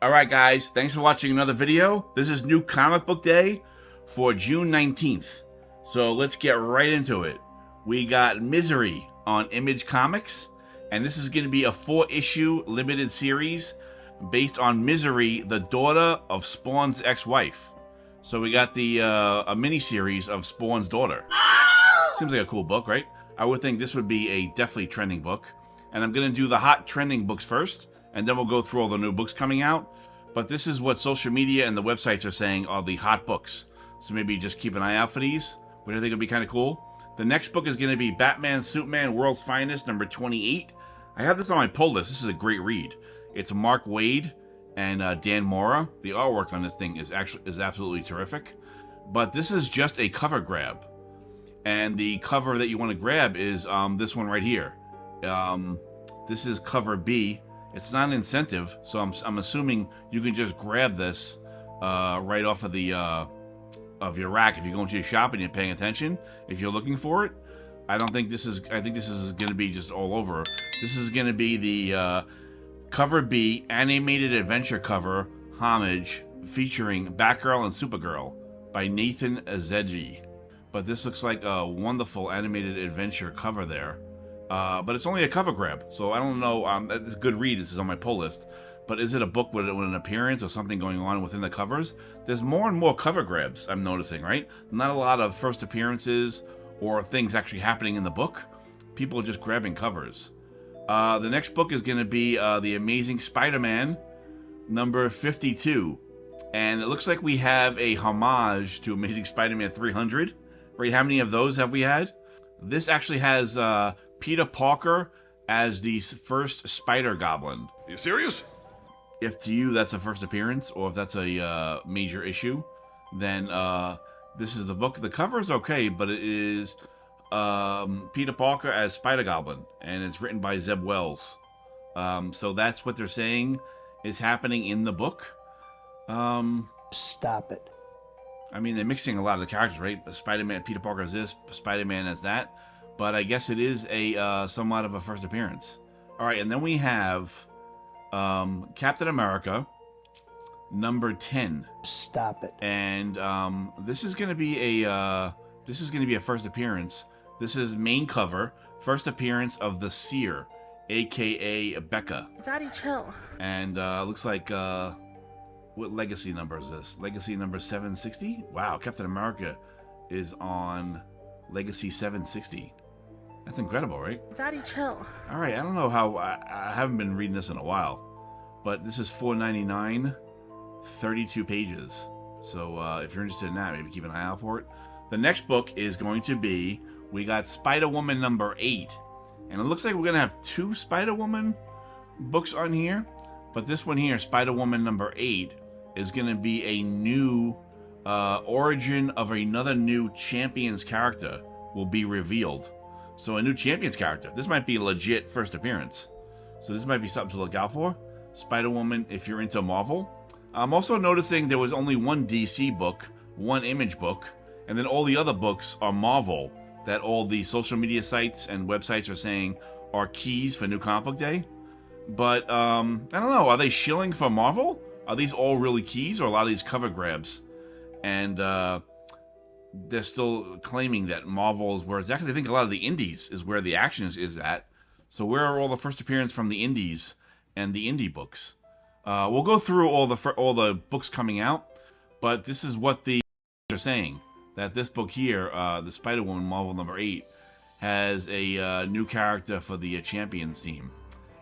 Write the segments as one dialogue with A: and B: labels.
A: Alright guys, thanks for watching another video. This is New Comic Book Day for June 19th. So let's get right into it. We got Misery on Image Comics, and this is going to be a 4-issue limited series based on Misery, the daughter of Spawn's ex-wife. So we got the a mini-series of Spawn's daughter. Seems like a cool book, right? I would think this would be a definitely trending book. And I'm going to do the hot trending books first, and then we'll go through all the new books coming out. But this is what social media and the websites are saying are the hot books. So maybe just keep an eye out for these, which I think would be kind of cool. The next book is going to be Batman Superman World's Finest, number 28. I have this on my pull list. This is a great read. It's Mark Waid and Dan Mora. The artwork on this thing is absolutely terrific. But this is just a cover grab. And the cover that you want to grab is this one right here. This is cover B. It's not an incentive, so I'm assuming you can just grab this right off of the of your rack if you're going to your shop and you're paying attention. If you're looking for it, I think this is going to be just all over. This is going to be the cover B animated adventure cover homage featuring Batgirl and Supergirl by Nathan Azegi. But this looks like a wonderful animated adventure cover there. But it's only a cover grab, so I don't know. It's a good read. This is on my pull list. But is it a book with an appearance or something going on within the covers? There's more and more cover grabs, I'm noticing, right? Not a lot of first appearances or things actually happening in the book. People are just grabbing covers. The next book is going to be The Amazing Spider-Man, number 52. And it looks like we have a homage to Amazing Spider-Man 300. Right, how many of those have we had? This actually has Peter Parker as the first Spider-Goblin.
B: Are you serious?
A: If to you that's a first appearance, or if that's a major issue, then this is the book. The cover is okay, but it is Peter Parker as Spider-Goblin, and it's written by Zeb Wells. So that's what they're saying is happening in the book.
C: Stop it.
A: I mean, they're mixing a lot of the characters, right? The Spider-Man, Peter Parker as this, Spider-Man as that. But I guess it is a somewhat of a first appearance. All right, and then we have Captain America, number 10.
C: Stop it.
A: And this is going to be a first appearance. This is main cover, first appearance of the Seer, aka Becca.
D: Daddy, chill.
A: And looks like what legacy number is this? Legacy number 760? Wow, Captain America is on Legacy 760. That's incredible, right?
D: Daddy, chill.
A: All right, I don't know how... I haven't been reading this in a while. But this is $4.99, 32 pages. So if you're interested in that, maybe keep an eye out for it. The next book is going to be... We got Spider-Woman number 8. And it looks like we're going to have 2 Spider-Woman books on here. But this one here, Spider-Woman number 8, is going to be a new origin of another new Champions character will be revealed. So a new Champions character. This might be a legit first appearance. So this might be something to look out for. Spider-Woman, if you're into Marvel. I'm also noticing there was only one DC book, one Image book, and then all the other books are Marvel, that all the social media sites and websites are saying are keys for New Comic Book Day. But, I don't know, are they shilling for Marvel? Are these all really keys, or a lot of these cover grabs? And, they're still claiming that Marvel is where it's at, because I think a lot of the indies is where the action is at. So where are all the first appearance from the indies and the indie books? We'll go through all the books coming out, but this is what the are saying, that this book here, the Spider-Woman Marvel number 8, has a new character for the Champions team.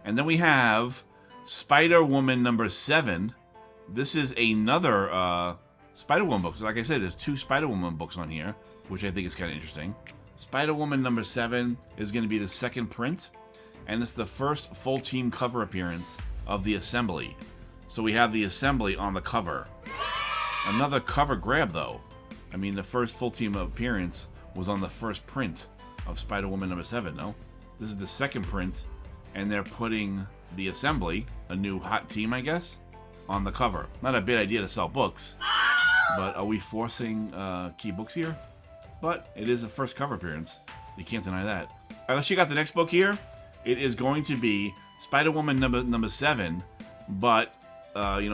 A: And then we have Spider-Woman number 7. This is another Spider-Woman book. So like I said, there's 2 Spider-Woman books on here, which I think is kind of interesting. Spider-Woman number 7 is going to be the second print, and it's the first full team cover appearance of the Assembly. So we have the Assembly on the cover. Another cover grab, though. I mean, the first full team appearance was on the first print of Spider-Woman number 7, no? This is the second print, and they're putting the Assembly, a new hot team, I guess, on the cover. Not a bad idea to sell books, but are we forcing key books here? But it is a first cover appearance. You can't deny that. Unless you got the next book here, it is going to be Spider-Woman number 7, but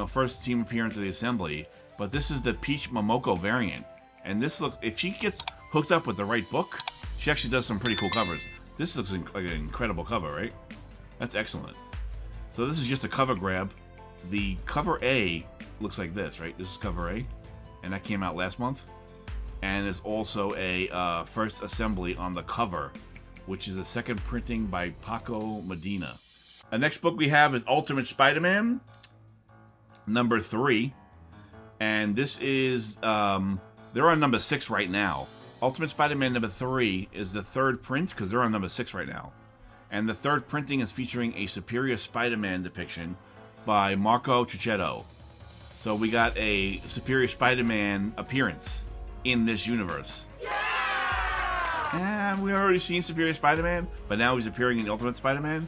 A: first team appearance of the Assembly, but this is the Peach Momoko variant. And this looks, if she gets hooked up with the right book, she actually does some pretty cool covers. This looks like an incredible cover, right? That's excellent. So this is just a cover grab. The cover A looks like this, right? This is cover A, and that came out last month. And there's also a first assembly on the cover, which is a second printing by Paco Medina. The next book we have is Ultimate Spider-Man, number 3. And this is, they're on number 6 right now. Ultimate Spider-Man number 3 is the third print, because they're on number 6 right now. And the third printing is featuring a Superior Spider-Man depiction by Marco Checchetto. So we got a Superior Spider-Man appearance in this universe. Yeah! We already seen Superior Spider-Man, but now he's appearing in Ultimate Spider-Man.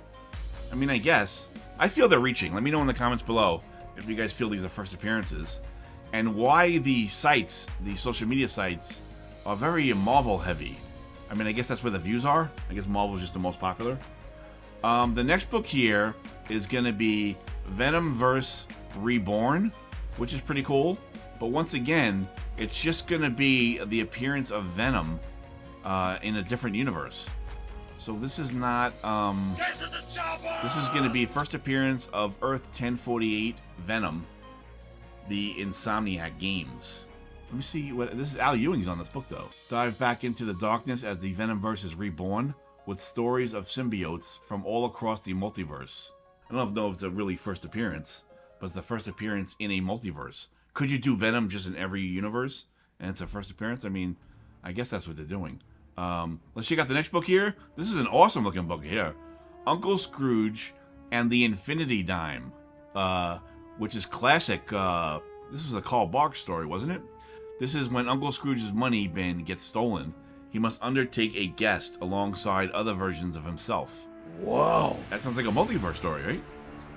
A: I mean, I guess. I feel they're reaching. Let me know in the comments below if you guys feel these are first appearances. And why the sites, the social media sites, are very Marvel heavy. I mean, I guess that's where the views are. I guess Marvel's just the most popular. The next book here is going to be Venomverse Reborn, which is pretty cool. But once again, it's just going to be the appearance of Venom in a different universe. So this is not... this is going to be first appearance of Earth 1048 Venom, the Insomniac games. Let me see what... This is Al Ewing's on this book, though. Dive back into the darkness as the Venomverse is reborn, with stories of symbiotes from all across the multiverse. I don't know if it's a really first appearance, but it's the first appearance in a multiverse. Could you do Venom just in every universe, and it's a first appearance? I mean, I guess that's what they're doing. Let's check out the next book here. This is an awesome looking book here. Uncle Scrooge and the Infinity Dime, which is classic. This was a Carl Barks story, wasn't it? This is when Uncle Scrooge's money bin gets stolen. He must undertake a guest alongside other versions of himself.
B: Whoa.
A: That sounds like a multiverse story, right?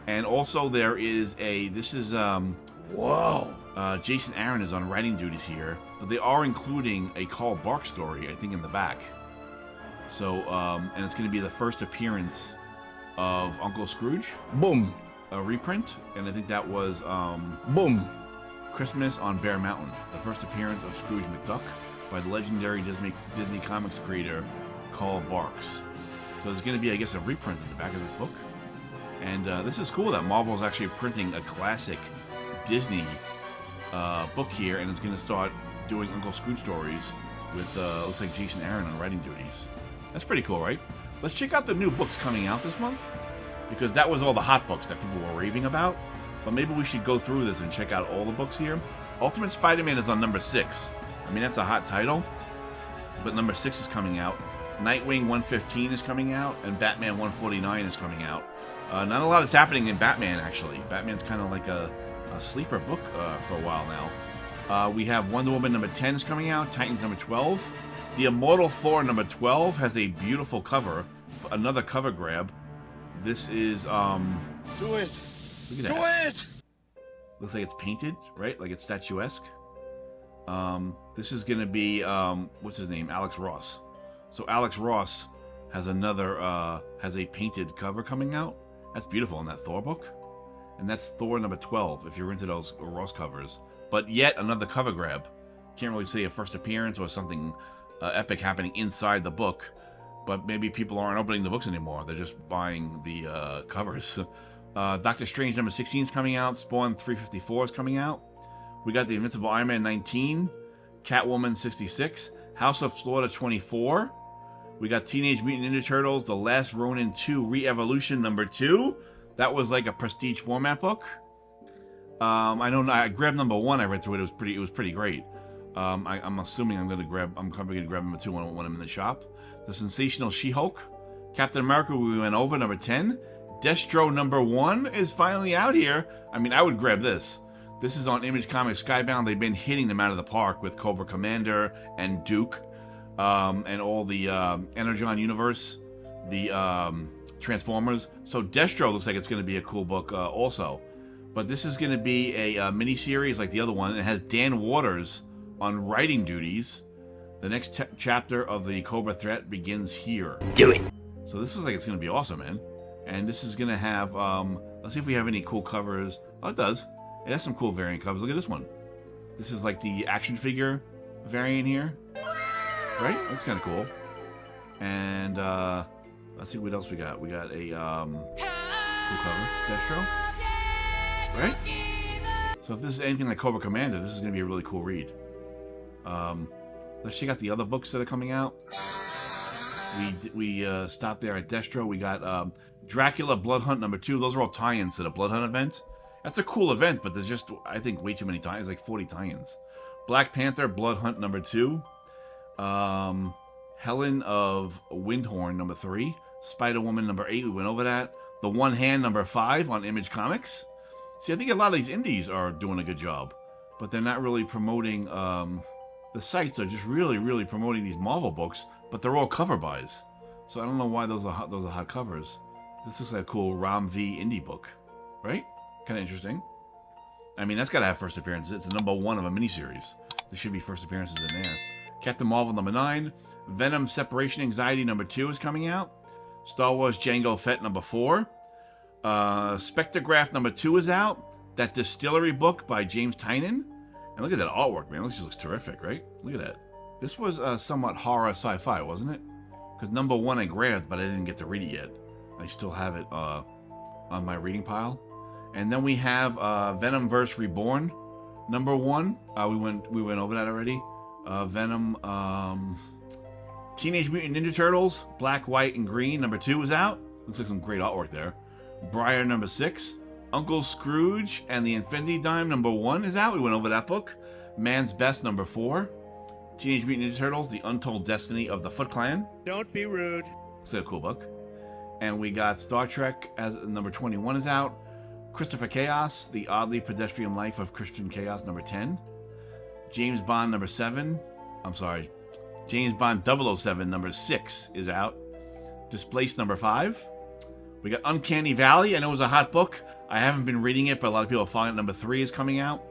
A: And also there is a... This is...
B: Whoa.
A: Jason Aaron is on writing duties here, but they are including a Carl Barks story, I think, in the back. So, and it's going to be the first appearance of Uncle Scrooge.
B: Boom.
A: A reprint, and I think that was
B: Boom.
A: Christmas on Bear Mountain, the first appearance of Scrooge McDuck by the legendary Disney Comics creator Carl Barks. So there's going to be, I guess, a reprint in the back of this book. And this is cool that Marvel's actually printing a classic Disney book here, and it's going to start doing Uncle Scrooge stories with, looks like Jason Aaron on writing duties. That's pretty cool, right? Let's check out the new books coming out this month, because that was all the hot books that people were raving about. But maybe we should go through this and check out all the books here. Ultimate Spider-Man is on number 6. I mean, that's a hot title, but number 6 is coming out. Nightwing 115 is coming out, and Batman 149 is coming out. Not a lot is happening in Batman, actually. Batman's kind of like a sleeper book for a while now. We have Wonder Woman number 10 is coming out, Titans number 12. The Immortal Thor number 12 has a beautiful cover, another cover grab. This is,
B: Do it.
A: look at
B: Do
A: that.
B: it.
A: Looks like it's painted, right? Like it's statuesque. This is going to be, what's his name? Alex Ross. So Alex Ross has another, has a painted cover coming out. That's beautiful in that Thor book. And that's Thor number 12, if you're into those Ross covers. But yet another cover grab. Can't really say a first appearance or something epic happening inside the book. But maybe people aren't opening the books anymore. They're just buying the covers. Doctor Strange number 16 is coming out. Spawn 354 is coming out. We got the Invincible Iron Man 19. Catwoman 66. House of Slaughter 24. We got Teenage Mutant Ninja Turtles, The Last Ronin 2 Re-Evolution number 2. That was like a prestige format book. I grabbed number 1. I read through it. It was pretty great. I'm assuming I'm probably gonna grab number 2 when I'm in the shop. The Sensational She-Hulk, Captain America. We went over number 10. Destro number 1 is finally out here. I mean, I would grab this. This is on Image Comics Skybound. They've been hitting them out of the park with Cobra Commander and Duke, and all the Energon universe, the Transformers. So Destro looks like it's going to be a cool book also. But this is going to be a mini-series like the other one. It has Dan Waters on writing duties. The next chapter of the Cobra threat begins here.
B: Do it.
A: So this is like it's going to be awesome, man. And this is going to have, let's see if we have any cool covers. Oh, it does. It has some cool variant covers. Look at this one. This is like the action figure variant here. Right? That's kind of cool. And let's see what else we got. We got a cool cover. Destro. Right? So if this is anything like Cobra Commander, this is going to be a really cool read. Let's check out the other books that are coming out. We stopped there at Destro. We got Dracula Blood Hunt #2. Those are all tie-ins to the Blood Hunt event. That's a cool event, but there's just, I think, way too many tie-ins. Like 40 tie-ins. Black Panther Blood Hunt #2. Helen of Windhorn #3. Spider-Woman #8. We went over that. The One Hand #5 on Image Comics. See, I think a lot of these indies are doing a good job, but they're not really promoting. The sites are just really promoting these Marvel books, but they're all cover buys. So I don't know why those are hot covers. This looks like a cool Ram V indie book, right? Kind of interesting. I mean, that's got to have first appearances. It's the #1 of a miniseries. There should be first appearances in there. Captain Marvel #9. Venom Separation Anxiety #2 is coming out. Star Wars Jango Fett #4. Spectrograph #2 is out. That Distillery book by James Tynion. And look at that artwork, man. It just looks terrific, right? Look at that. This was somewhat horror sci-fi, wasn't it? Because #1 I grabbed, but I didn't get to read it yet. I still have it on my reading pile. And then we have Venomverse Reborn #1. We went over that already. Venom, Teenage Mutant Ninja Turtles, Black, White, and Green #2 is out. Looks like some great artwork there. Briar #6. Uncle Scrooge and the Infinity Dime #1 is out. We went over that book. Man's Best #4. Teenage Mutant Ninja Turtles, The Untold Destiny of the Foot Clan.
B: Don't be rude.
A: It's a cool book. And we got Star Trek as #21 is out. Christopher Chaos, The Oddly Pedestrian Life of Christian Chaos #10. James Bond #7. I'm sorry. James Bond 007 #6 is out. Displaced #5. We got Uncanny Valley. I know it was a hot book. I haven't been reading it, but a lot of people are following it. #3 is coming out.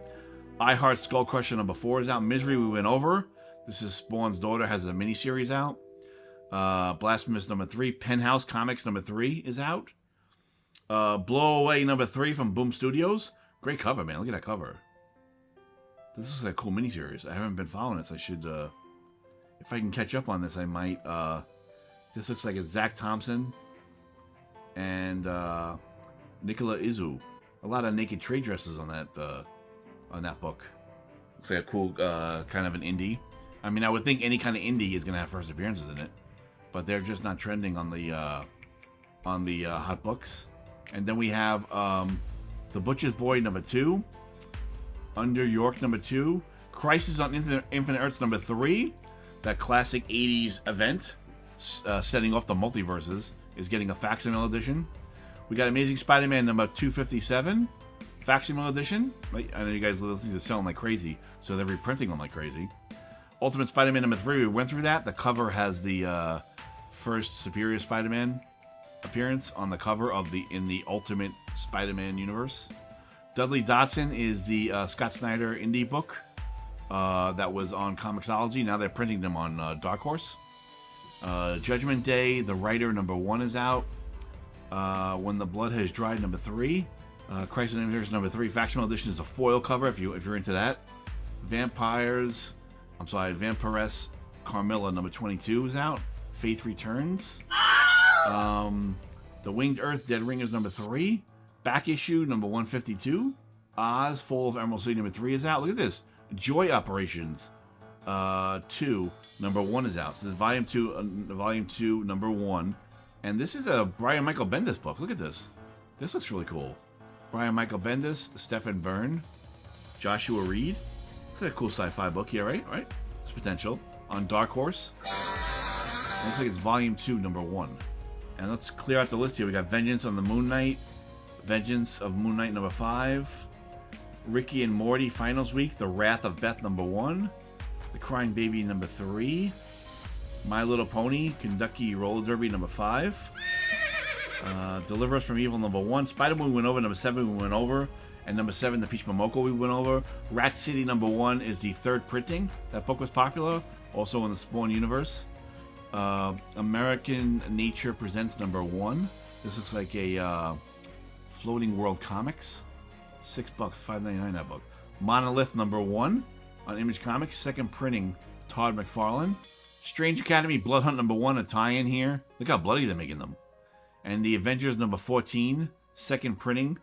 A: I Heart Skull Crusher #4 is out. Misery we went over. This is Spawn's daughter, has a miniseries out. Blasphemous #3. Penthouse Comics #3 is out. Blow Away #3 from Boom Studios. Great cover, man. Look at that cover. This is a cool miniseries. I haven't been following this. I should, if I can catch up on this, I might. This looks like it's Zach Thompson and Nicola Izu. A lot of naked trade dresses on that book. Looks like a cool kind of an indie. I mean, I would think any kind of indie is going to have first appearances in it, but they're just not trending on the hot books. And then we have The Butcher's Boy #2, Under York #2, Crisis on Infinite Earths #3. That classic 80s event setting off the multiverses is getting a facsimile edition. We got Amazing Spider-Man #257, facsimile edition. I know you guys, these are selling like crazy, so they're reprinting them like crazy. Ultimate Spider-Man #3, we went through that. The cover has the first Superior Spider-Man appearance on the cover of in the Ultimate Spider-Man universe. Dudley Dotson is the Scott Snyder indie book that was on Comixology. Now they're printing them on Dark Horse. Judgment Day, The Writer #1 is out. When the Blood Has Dried #3. Crisis on Infinite Earths #3. Facsimile edition is a foil cover if you're into that. Vampiress Carmilla #22 is out. Faith Returns. The Winged Earth Dead Ringers #3. Back issue #152. Oz Fall of Emerald City #3 is out. Look at this. Joy Operations 2 #1 is out. So this is volume 2 #1. And this is a Brian Michael Bendis book. Look at this. This looks really cool. Brian Michael Bendis, Stephen Byrne, Joshua Reed. It's a cool sci-fi book here, right? Right? There's potential. On Dark Horse. Looks like it's volume 2 #1. And let's clear out the list here. We got Vengeance on the Moon Knight. Vengeance of Moon Knight #5. Ricky and Morty Finals Week. The Wrath of Beth #1. The Crying Baby #3. My Little Pony Kentucky Roller Derby #5. Deliver Us from Evil #1. Spider-Man we went over. #7 we went over. And #7, The Peach Momoko we went over. Rat City #1 is the third printing. That book was popular. Also in the Spawn universe. American Nature Presents #1. This looks like a Floating World Comics. $6, $5.99 that book. Monolith #1 on Image Comics, second printing, Todd McFarlane. Strange Academy Blood Hunt #1, a tie-in here. Look how bloody they're making them. And the Avengers #14, second printing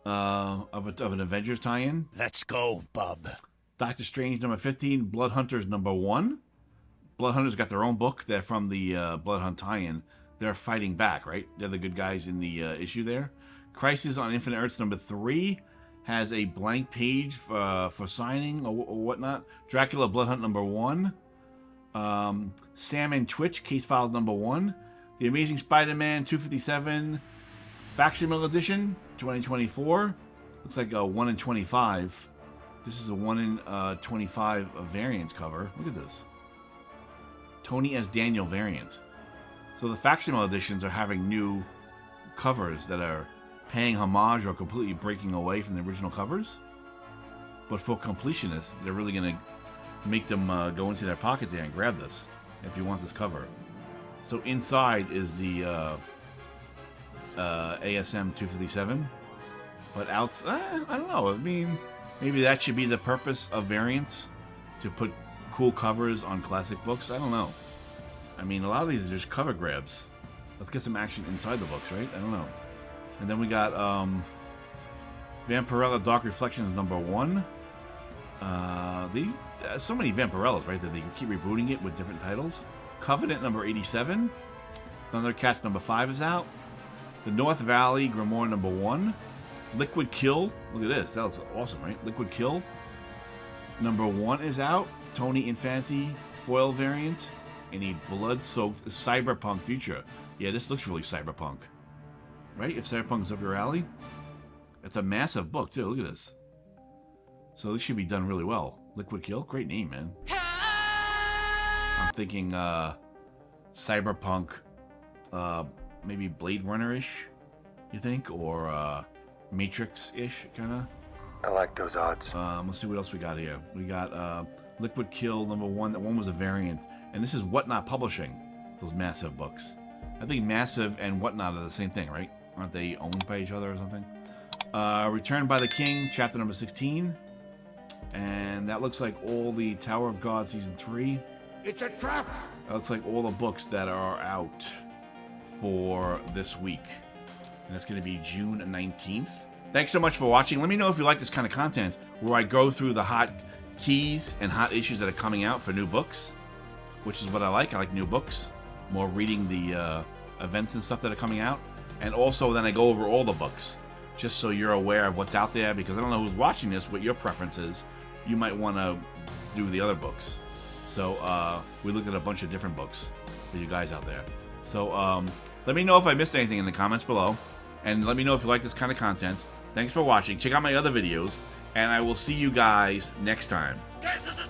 A: of an Avengers tie-in.
B: Let's go, bub.
A: Doctor Strange #15, Blood Hunters #1. Blood Hunters got their own book. They're from the Blood Hunt tie-in. They're fighting back, right? They're the good guys in the issue there. Crisis on Infinite Earths #3 has a blank page for signing or whatnot. Dracula Blood Hunt #1. Sam and Twitch Case Files #1. The Amazing Spider-Man 257 Facsimile Edition 2024. Looks like a 1 in 25. This is a 1 in 25 variant cover. Look at this. Tony S. Daniel variant. So the Facsimile editions are having new covers that are paying homage or completely breaking away from the original covers. But for completionists, they're really going to make them go into their pocket there and grab this if you want this cover. So inside is the ASM 257. But outside, I don't know. I mean, maybe that should be the purpose of variants, to put cool covers on classic books. I don't know. I mean, a lot of these are just cover grabs. Let's get some action inside the books, right? I don't know. And then we got Vampirella Dark Reflections #1. So many Vampirellas, right? That they keep rebooting it with different titles. Covenant #87. Thundercats #5 is out. The North Valley Grimoire #1. Liquid Kill. Look at this. That looks awesome, right? Liquid Kill #1 is out. Tony Infante foil variant in a blood-soaked cyberpunk future. Yeah, this looks really cyberpunk. Right? If cyberpunk's up your alley. It's a massive book, too. Look at this. So this should be done really well. Liquid Kill? Great name, man. I'm thinking cyberpunk, maybe Blade Runner-ish, you think? Or Matrix-ish, kind of?
C: I like those odds.
A: Let's see what else we got here. We got Liquid Kill #1. That one was a variant. And this is Whatnot Publishing, those massive books. I think Massive and Whatnot are the same thing, right? Aren't they owned by each other or something? Return by the King, chapter #16. And that looks like all the Tower of God Season 3.
B: It's a trap.
A: That looks like all the books that are out for this week. And that's going to be June 19th. Thanks so much for watching. Let me know if you like this kind of content, where I go through the hot keys and hot issues that are coming out for new books, which is what I like. I like new books. More reading the events and stuff that are coming out. And also then I go over all the books, just so you're aware of what's out there, because I don't know who's watching this, what your preference is. You might want to do the other books. So we looked at a bunch of different books for you guys out there. So let me know if I missed anything in the comments below. And let me know if you like this kind of content. Thanks for watching. Check out my other videos. And I will see you guys next time.
B: Get to the